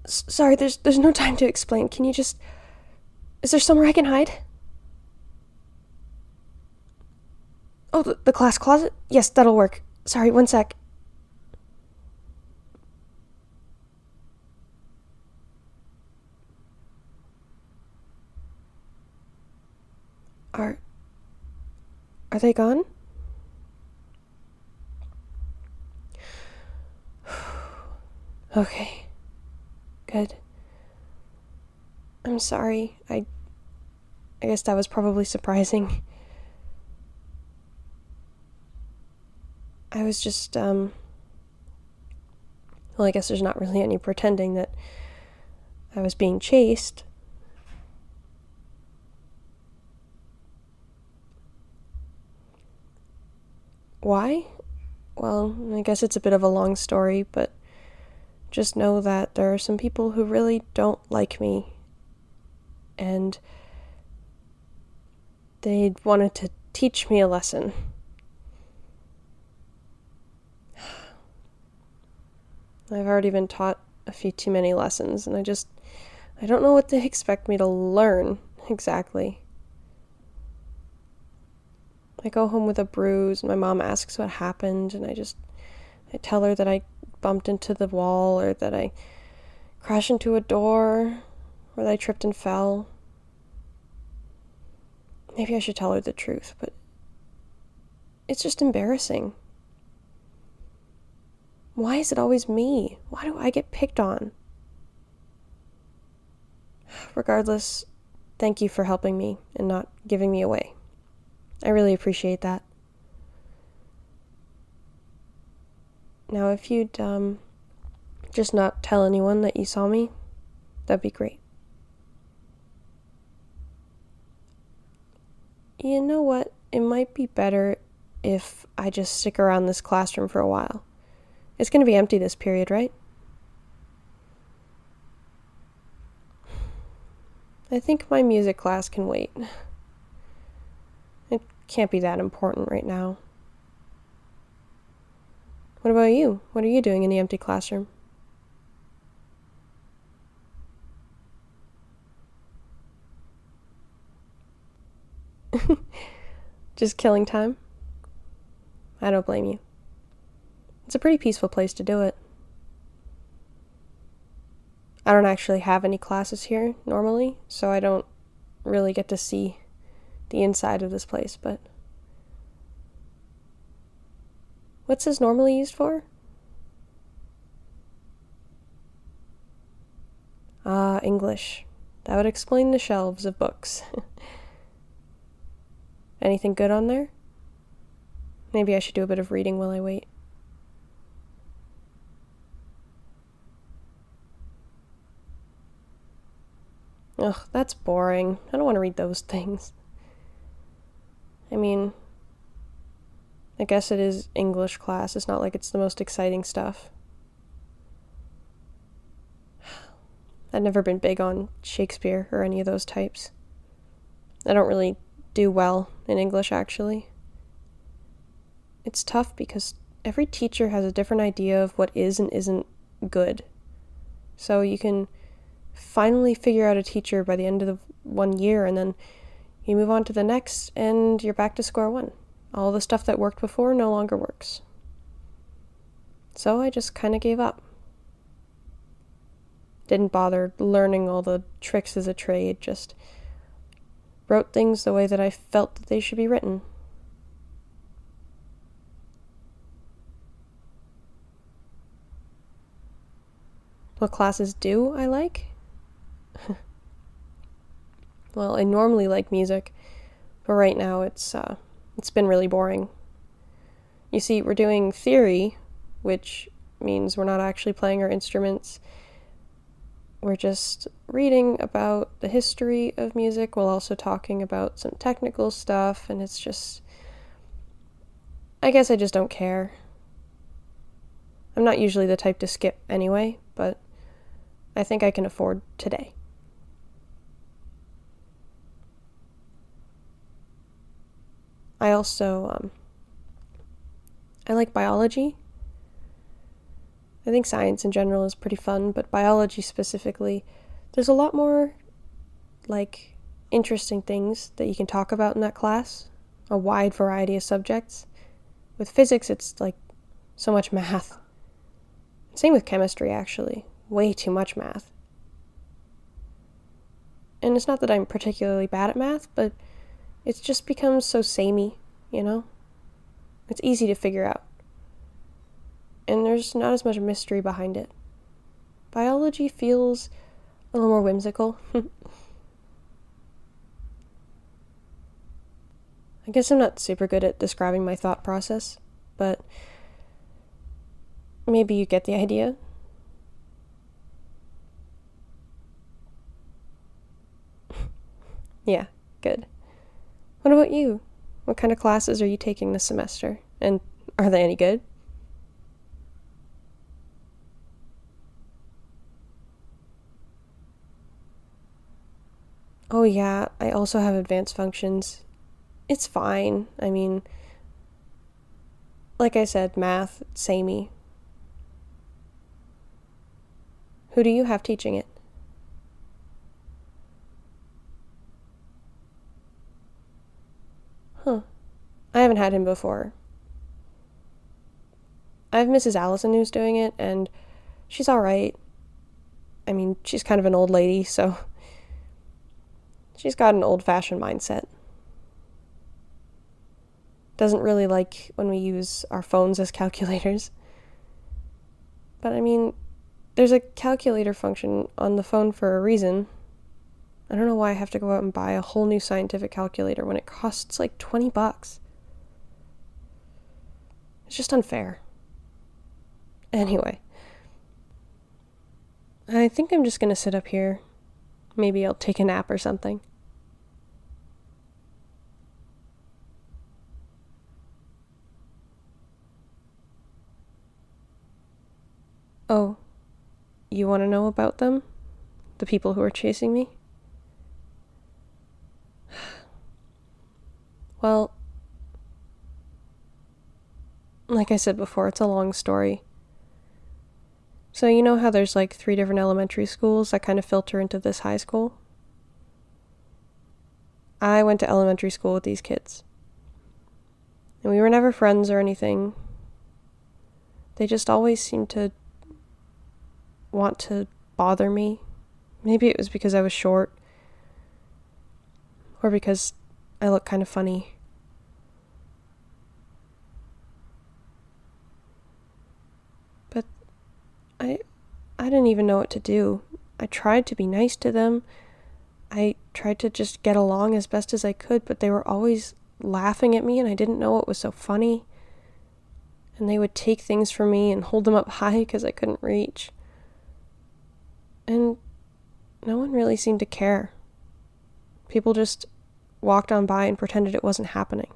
Sorry, there's no time to explain. Can you just... Is there somewhere I can hide? Oh, the class closet? Yes, that'll work. Sorry, one sec. Are they gone? Okay. Good. I'm sorry. I guess that was probably surprising. I was just, well, I guess there's not really any pretending that I was being chased. Why? Well, I guess it's a bit of a long story, but just know that there are some people who really don't like me, and they wanted to teach me a lesson. I've already been taught a few too many lessons, and I don't know what they expect me to learn exactly. I go home with a bruise, and my mom asks what happened, and I tell her that I bumped into the wall, or that I crashed into a door, or that I tripped and fell. Maybe I should tell her the truth, but it's just embarrassing. Why is it always me? Why do I get picked on? Regardless, thank you for helping me and not giving me away. I really appreciate that. Now, if you'd just not tell anyone that you saw me, that'd be great. You know what? It might be better if I just stick around this classroom for a while. It's going to be empty this period, right? I think my music class can wait. It can't be that important right now. What about you? What are you doing in the empty classroom? Just killing time? I don't blame you. It's a pretty peaceful place to do it. I don't actually have any classes here normally, so I don't really get to see the inside of this place, but... What's this normally used for? Ah, English. That would explain the shelves of books. Anything good on there? Maybe I should do a bit of reading while I wait. Ugh, that's boring. I don't want to read those things. I mean, I guess it is English class. It's not like it's the most exciting stuff. I've never been big on Shakespeare or any of those types. I don't really do well in English, actually. It's tough because every teacher has a different idea of what is and isn't good. So you can finally figure out a teacher by the end of the 1 year, and then you move on to the next, and you're back to square one. All the stuff that worked before no longer works. So I just kind of gave up. Didn't bother learning all the tricks of the trade, just wrote things the way that I felt that they should be written. What classes do I like? Well, I normally like music, but right now it's been really boring. You see, we're doing theory, which means we're not actually playing our instruments. We're just reading about the history of music while also talking about some technical stuff, and it's just... I guess I just don't care. I'm not usually the type to skip anyway, but I think I can afford today. I also, I like biology. I think science in general is pretty fun, but biology specifically, there's a lot more, like, interesting things that you can talk about in that class, a wide variety of subjects. With physics, it's, like, so much math. Same with chemistry, actually. Way too much math. And it's not that I'm particularly bad at math, but it's just becomes so samey, you know? It's easy to figure out. And there's not as much mystery behind it. Biology feels a little more whimsical. I guess I'm not super good at describing my thought process, but maybe you get the idea. Yeah, good. What about you? What kind of classes are you taking this semester? And are they any good? Oh yeah, I also have advanced functions. It's fine. I mean, like I said, math, samey. Who do you have teaching it? Huh. I haven't had him before. I have Mrs. Allison who's doing it, and she's alright. I mean, she's kind of an old lady, so she's got an old-fashioned mindset. Doesn't really like when we use our phones as calculators. But I mean, there's a calculator function on the phone for a reason. I don't know why I have to go out and buy a whole new scientific calculator when it costs like $20. It's just unfair. Anyway, I think I'm just gonna sit up here. Maybe I'll take a nap or something. Oh, you want to know about them? The people who are chasing me? Well, like I said before, it's a long story. So you know how there's like 3 different elementary schools that kind of filter into this high school? I went to elementary school with these kids. And we were never friends or anything. They just always seemed to want to bother me. Maybe it was because I was short. Or because I look kind of funny. But I didn't even know what to do. I tried to be nice to them. I tried to just get along as best as I could, but they were always laughing at me and I didn't know what was so funny. And they would take things from me and hold them up high because I couldn't reach. And no one really seemed to care. People just walked on by and pretended it wasn't happening.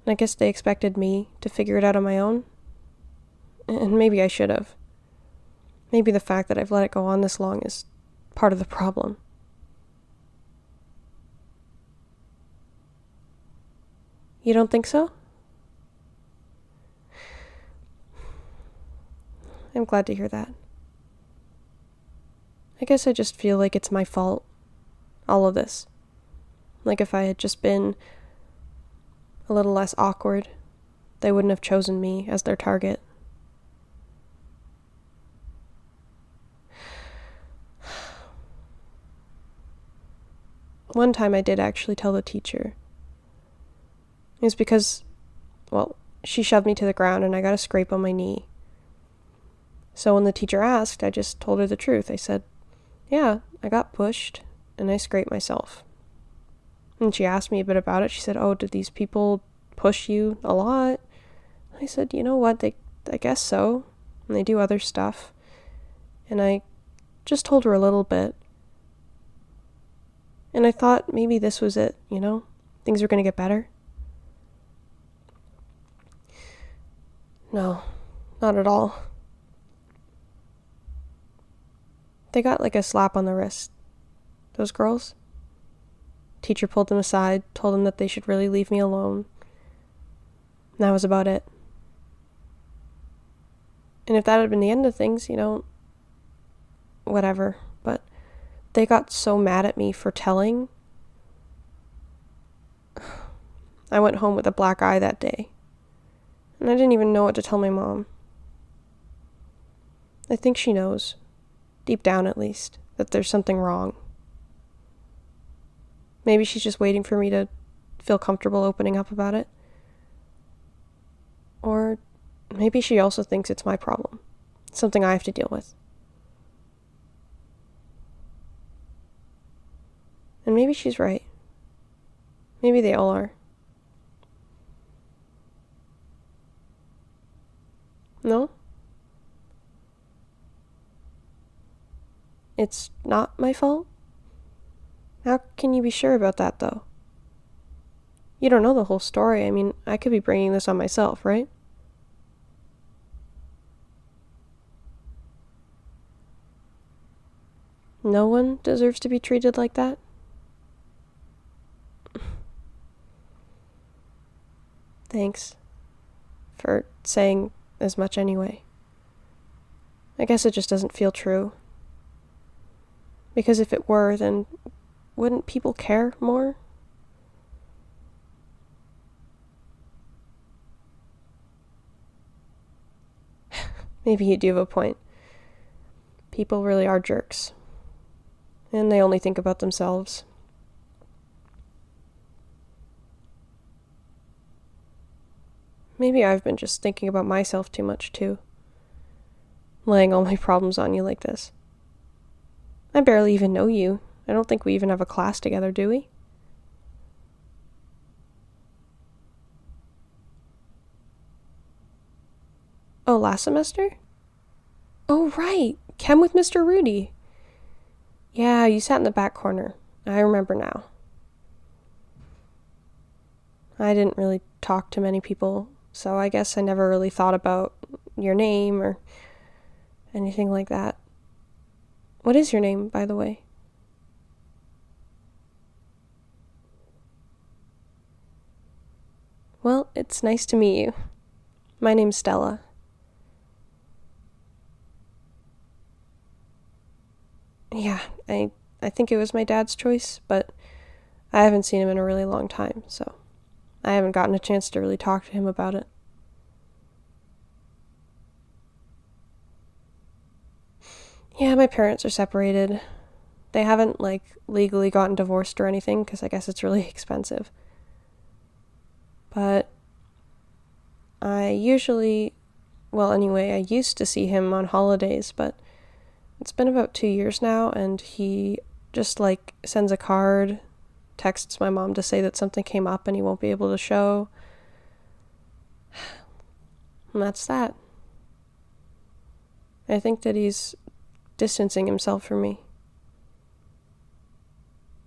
And I guess they expected me to figure it out on my own. And maybe I should have. Maybe the fact that I've let it go on this long is part of the problem. You don't think so? I'm glad to hear that. I guess I just feel like it's my fault. All of this. Like if I had just been a little less awkward, they wouldn't have chosen me as their target. One time I did actually tell the teacher. It was because, well, she shoved me to the ground and I got a scrape on my knee. So when the teacher asked, I just told her the truth. I said, yeah, I got pushed and I scraped myself. And she asked me a bit about it. She said, oh, did these people push you a lot? I said, you know what, I guess so. And they do other stuff. And I just told her a little bit. And I thought maybe this was it, you know? Things were going to get better. No, not at all. They got like a slap on the wrist. Those girls. Teacher pulled them aside, told them that they should really leave me alone. And that was about it. And if that had been the end of things, whatever. But they got so mad at me for telling. I went home with a black eye that day. And I didn't even know what to tell my mom. I think she knows, deep down at least, that there's something wrong. Maybe she's just waiting for me to feel comfortable opening up about it. Or maybe she also thinks it's my problem, something I have to deal with. And maybe she's right. Maybe they all are. No? It's not my fault? How can you be sure about that, though? You don't know the whole story. I mean, I could be bringing this on myself, right? No one deserves to be treated like that? Thanks for saying as much anyway. I guess it just doesn't feel true. Because if it were, then wouldn't people care more? Maybe you do have a point. People really are jerks. And they only think about themselves. Maybe I've been just thinking about myself too much, too. Laying all my problems on you like this. I barely even know you. I don't think we even have a class together, do we? Oh, last semester? Oh, right. Chem with Mr. Rudy. Yeah, you sat in the back corner. I remember now. I didn't really talk to many people, so I guess I never really thought about your name or anything like that. What is your name, by the way? Well, it's nice to meet you. My name's Stella. Yeah, I think it was my dad's choice, but I haven't seen him in a really long time, so I haven't gotten a chance to really talk to him about it. Yeah, my parents are separated. They haven't, legally gotten divorced or anything, because I guess it's really expensive. But I used to see him on holidays, but it's been about 2 years now, and he just, sends a card, texts my mom to say that something came up and he won't be able to show. And that's that. I think that he's distancing himself from me.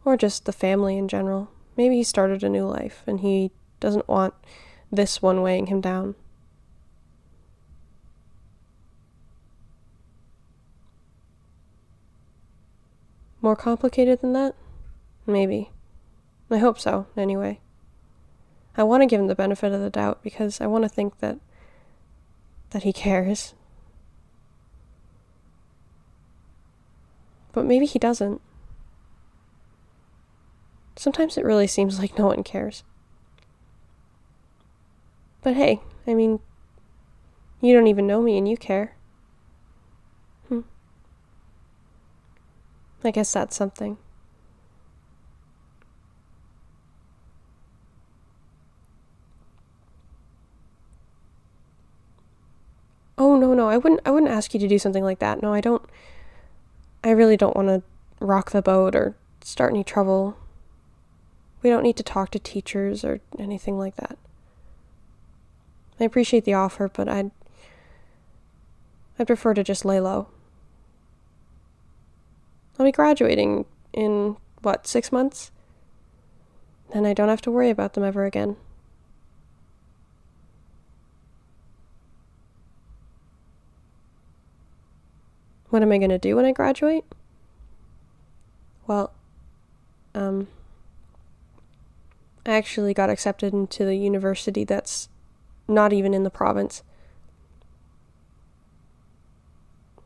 Or just the family in general. Maybe he started a new life, and he doesn't want this one weighing him down. More complicated than that? Maybe. I hope so, anyway. I want to give him the benefit of the doubt because I want to think that he cares. But maybe he doesn't. Sometimes it really seems like no one cares. But hey, I mean, you don't even know me and you care. I guess that's something. Oh, no, I wouldn't ask you to do something like that. No, I really don't want to rock the boat or start any trouble. We don't need to talk to teachers or anything like that. I appreciate the offer, but I'd prefer to just lay low. I'll be graduating in, 6 months? Then I don't have to worry about them ever again. What am I going to do when I graduate? Well, I actually got accepted into the university that's not even in the province.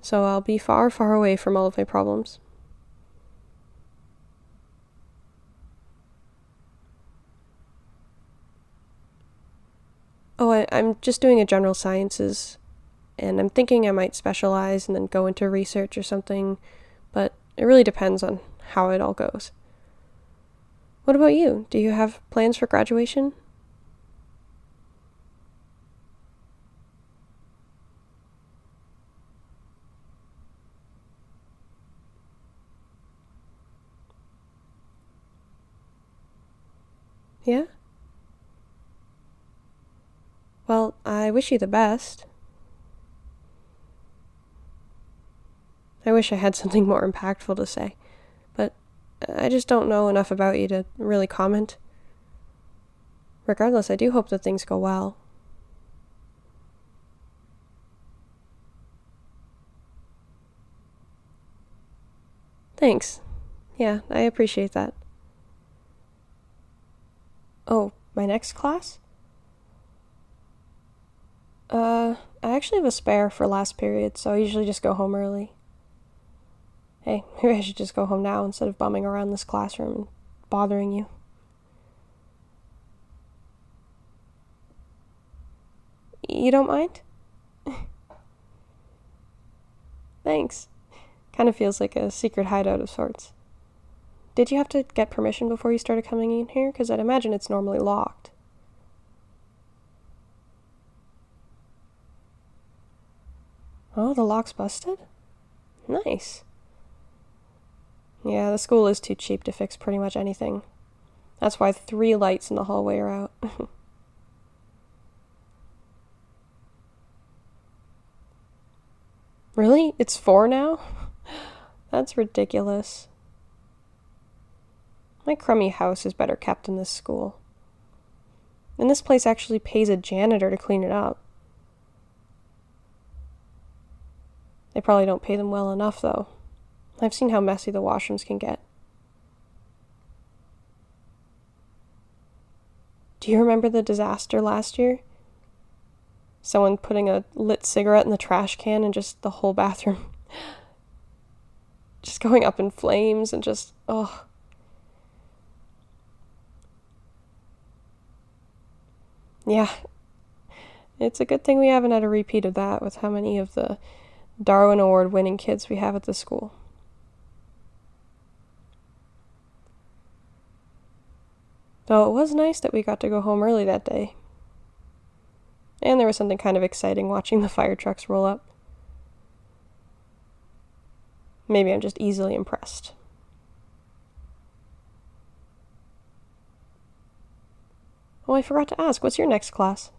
so I'll be far, far away from all of my problems. Oh, I'm just doing a general sciences, and I'm thinking I might specialize and then go into research or something, but it really depends on how it all goes. What about you? Do you have plans for graduation? Yeah? Well, I wish you the best. I wish I had something more impactful to say, but I just don't know enough about you to really comment. Regardless, I do hope that things go well. Thanks. Yeah, I appreciate that. Oh, my next class? I actually have a spare for last period, so I usually just go home early. Hey, maybe I should just go home now instead of bumming around this classroom and bothering you. You don't mind? Thanks. Kind of feels like a secret hideout of sorts. Did you have to get permission before you started coming in here? Because I'd imagine it's normally locked. Oh, the lock's busted? Nice. Yeah, the school is too cheap to fix pretty much anything. That's why 3 lights in the hallway are out. Really? It's 4 now? That's ridiculous. My crummy house is better kept than this school. And this place actually pays a janitor to clean it up. They probably don't pay them well enough, though. I've seen how messy the washrooms can get. Do you remember the disaster last year? Someone putting a lit cigarette in the trash can and just the whole bathroom just going up in flames and just, oh. Yeah, it's a good thing we haven't had a repeat of that with how many of the Darwin Award winning kids we have at the school. Though it was nice that we got to go home early that day. And there was something kind of exciting watching the fire trucks roll up. Maybe I'm just easily impressed. Oh, I forgot to ask, what's your next class?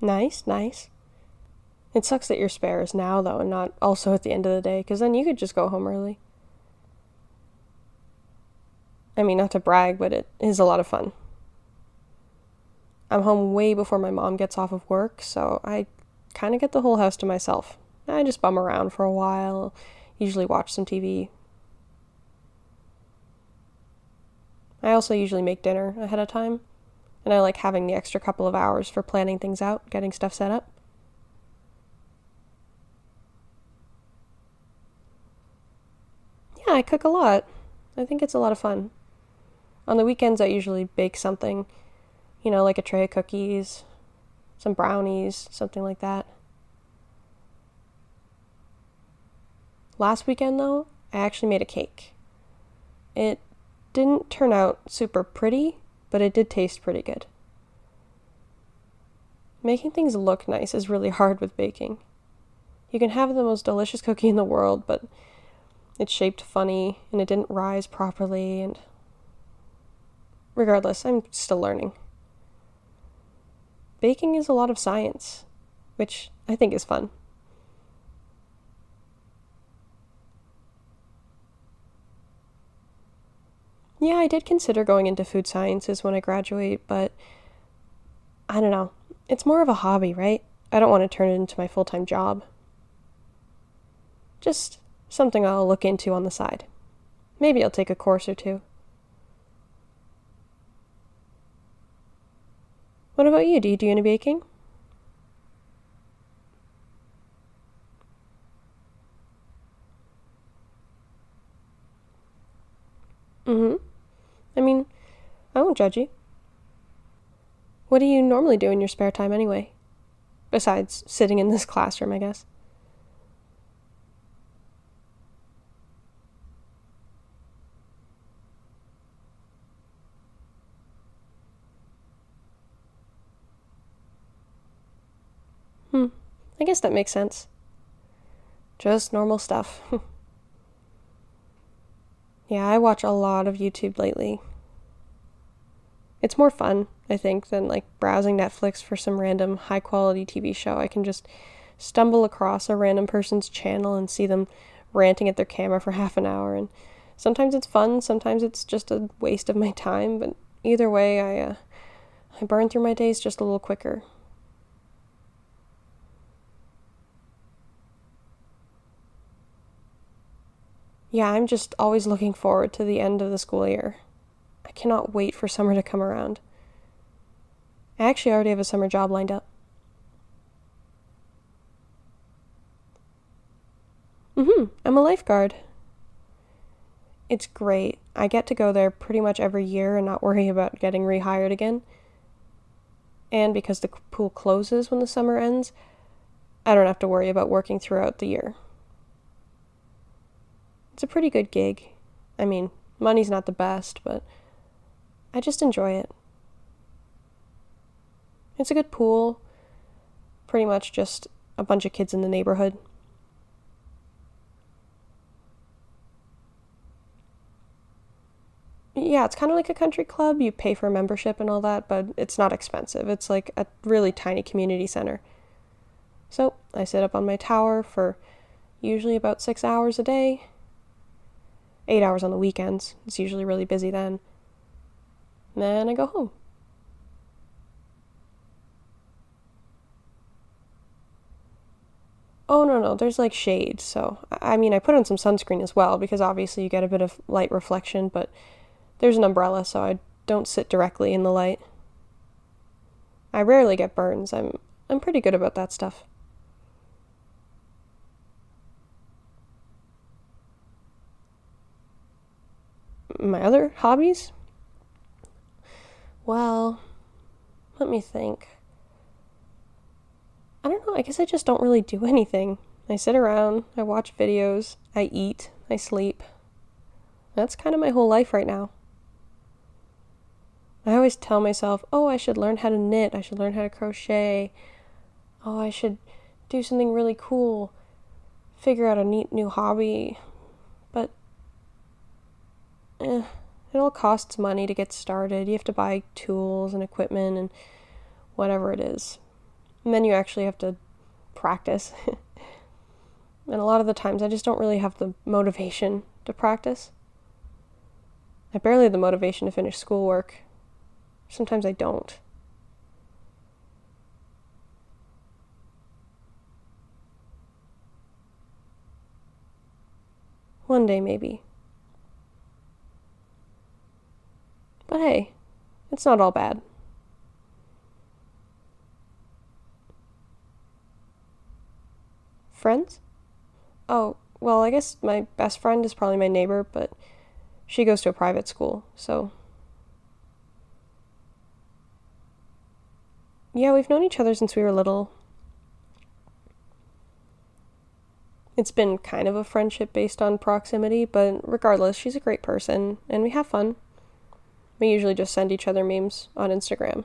Nice, nice. It sucks that your spare is now, though, and not also at the end of the day, because then you could just go home early. I mean, not to brag, but it is a lot of fun. I'm home way before my mom gets off of work, so I kind of get the whole house to myself. I just bum around for a while, usually watch some TV. I also usually make dinner ahead of time, and I like having the extra couple of hours for planning things out, getting stuff set up. Yeah, I cook a lot. I think it's a lot of fun. On the weekends, I usually bake something, like a tray of cookies, some brownies, something like that. Last weekend, though, I actually made a cake. It didn't turn out super pretty, but it did taste pretty good. Making things look nice is really hard with baking. You can have the most delicious cookie in the world, but it's shaped funny and it didn't rise properly, and regardless, I'm still learning. Baking is a lot of science, which I think is fun. Yeah, I did consider going into food sciences when I graduate, but I don't know. It's more of a hobby, right? I don't want to turn it into my full-time job. Just something I'll look into on the side. Maybe I'll take a course or two. What about you? Do you do any baking? Mm-hmm. I mean, I won't judge you. What do you normally do in your spare time anyway? Besides sitting in this classroom, I guess. Hmm. I guess that makes sense. Just normal stuff. Yeah, I watch a lot of YouTube lately. It's more fun, I think, than like browsing Netflix for some random high quality TV show. I can just stumble across a random person's channel and see them ranting at their camera for half an hour. And sometimes it's fun, sometimes it's just a waste of my time. But either way, I burn through my days just a little quicker. Yeah, I'm just always looking forward to the end of the school year. I cannot wait for summer to come around. I actually already have a summer job lined up. I'm a lifeguard. It's great. I get to go there pretty much every year and not worry about getting rehired again. And because the pool closes when the summer ends, I don't have to worry about working throughout the year. It's a pretty good gig. I mean, money's not the best, but I just enjoy it. It's a good pool, pretty much just a bunch of kids in the neighborhood. Yeah, it's kind of like a country club. You pay for a membership and all that, but it's not expensive. It's like a really tiny community center. So I sit up on my tower for usually about 6 hours a day. 8 hours on the weekends. It's usually really busy then. And then I go home. Oh, no, there's like shade. So, I mean, I put on some sunscreen as well because obviously you get a bit of light reflection, but there's an umbrella, so I don't sit directly in the light. I rarely get burns. I'm pretty good about that stuff. My other hobbies? Well, let me think. I don't know, I guess I just don't really do anything. I sit around, I watch videos, I eat, I sleep. That's kind of my whole life right now. I always tell myself, oh, I should learn how to knit, I should learn how to crochet, oh, I should do something really cool, figure out a neat new hobby. But, it all costs money to get started. You have to buy tools and equipment and whatever it is. And then you actually have to practice. And a lot of the times I just don't really have the motivation to practice. I barely have the motivation to finish schoolwork. Sometimes I don't. One day, maybe. But hey, it's not all bad. Friends? Oh, well, I guess my best friend is probably my neighbor, but she goes to a private school, so. Yeah, we've known each other since we were little. It's been kind of a friendship based on proximity, but regardless, she's a great person, and we have fun. We usually just send each other memes on Instagram.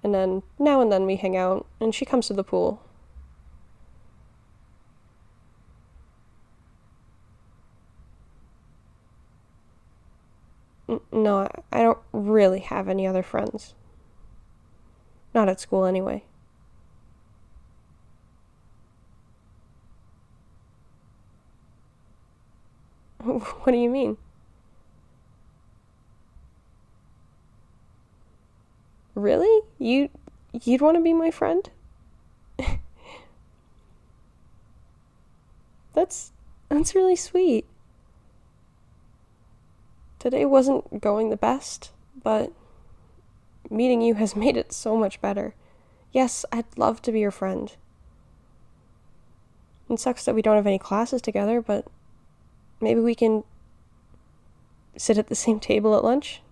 And then, now and then, we hang out, and she comes to the pool. No, I don't really have any other friends. Not at school, anyway. What do you mean? Really? You'd want to be my friend? That's that's really sweet. Today wasn't going the best, but meeting you has made it so much better. Yes, I'd love to be your friend. It sucks that we don't have any classes together, but maybe we can sit at the same table at lunch.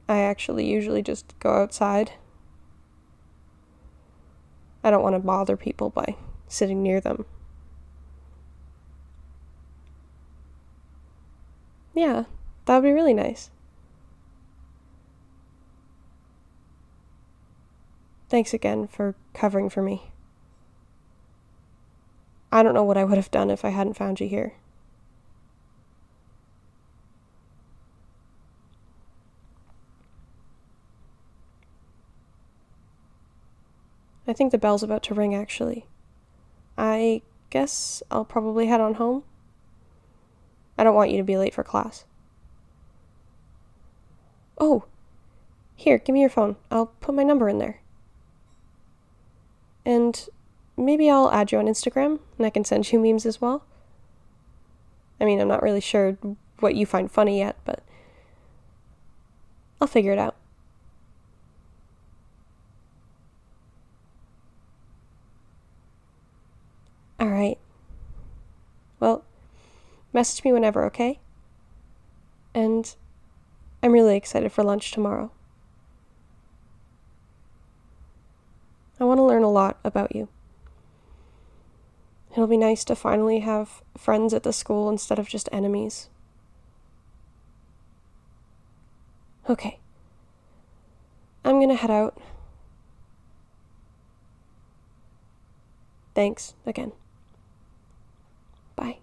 I actually usually just go outside. I don't want to bother people by sitting near them. Yeah, that would be really nice. Thanks again for covering for me. I don't know what I would have done if I hadn't found you here. I think the bell's about to ring, actually. I guess I'll probably head on home. I don't want you to be late for class. Oh, here, give me your phone. I'll put my number in there. And maybe I'll add you on Instagram, and I can send you memes as well. I mean, I'm not really sure what you find funny yet, but I'll figure it out. All right. Well, message me whenever, okay? And I'm really excited for lunch tomorrow. I want to learn a lot about you. It'll be nice to finally have friends at the school instead of just enemies. Okay. I'm gonna head out. Thanks again. Bye.